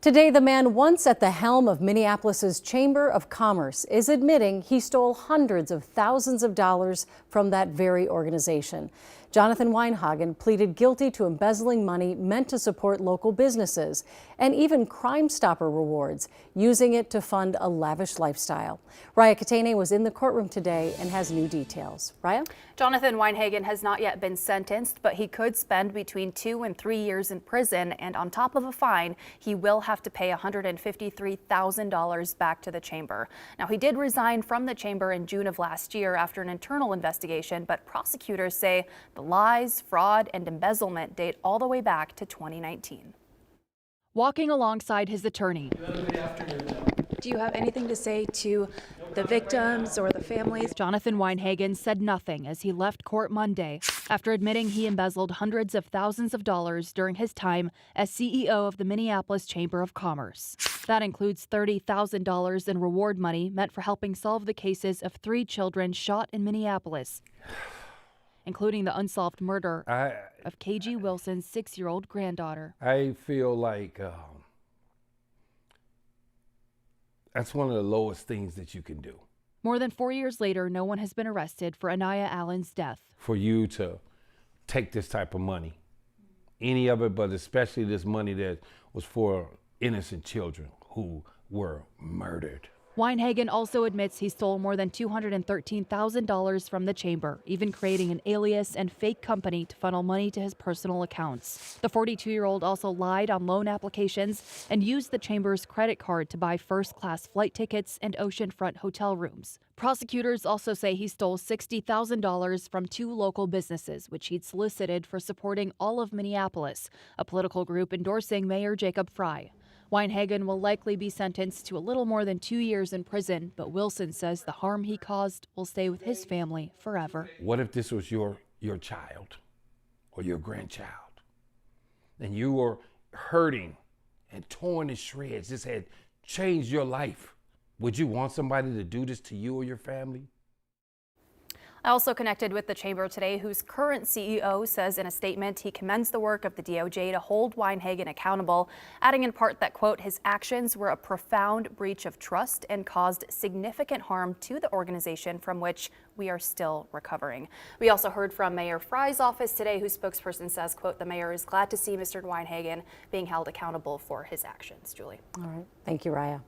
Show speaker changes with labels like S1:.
S1: Today, the man once at the helm of Minneapolis's Chamber of Commerce is admitting he stole hundreds of thousands of dollars from that very organization. Jonathan Weinhagen pleaded guilty to embezzling money meant to support local businesses and even Crime Stopper rewards, using it to fund a lavish lifestyle. Raya Katene was in the courtroom today and has new details. Raya?
S2: Jonathan Weinhagen has not yet been sentenced, but he could spend between 2 and 3 years in prison, and on top of a fine, he will have to pay $153,000 back to the chamber. Now, he did resign from the chamber in June of last year after an internal investigation, but prosecutors say the lies, fraud, and embezzlement date all the way back to 2019.
S3: Walking alongside his attorney.
S4: Do you have anything to say to the victims or the families?
S3: Jonathan Weinhagen said nothing as he left court Monday after admitting he embezzled hundreds of thousands of dollars during his time as CEO of the Minneapolis Chamber of Commerce. That includes $30,000 in reward money meant for helping solve the cases of 3 children shot in Minneapolis, including the unsolved murder of KG Wilson's 6-year-old granddaughter.
S5: I feel like that's one of the lowest things that you can do.
S3: More than 4 years later, no one has been arrested for Anaya Allen's death.
S5: For you to take this type of money, any of it, but especially this money that was for innocent children who were murdered.
S3: Weinhagen also admits he stole more than $213,000 from the chamber, even creating an alias and fake company to funnel money to his personal accounts. The 42-year-old also lied on loan applications and used the chamber's credit card to buy first-class flight tickets and oceanfront hotel rooms. Prosecutors also say he stole $60,000 from 2 local businesses, which he'd solicited for supporting all of Minneapolis, a political group endorsing Mayor Jacob Frey. Weinhagen will likely be sentenced to a little more than 2 years in prison, but Wilson says the harm he caused will stay with his family forever.
S5: What if this was your child or your grandchild, and you were hurting and torn to shreds? This had changed your life. Would you want somebody to do this to you or your family?
S2: I also connected with the chamber today, whose current CEO says in a statement he commends the work of the DOJ to hold Weinhagen accountable, adding in part that, quote, his actions were a profound breach of trust and caused significant harm to the organization from which we are still recovering. We also heard from Mayor Frey's office today, whose spokesperson says, quote, the mayor is glad to see Mr. Weinhagen being held accountable for his actions. Julie.
S1: All right. Thank you, Raya.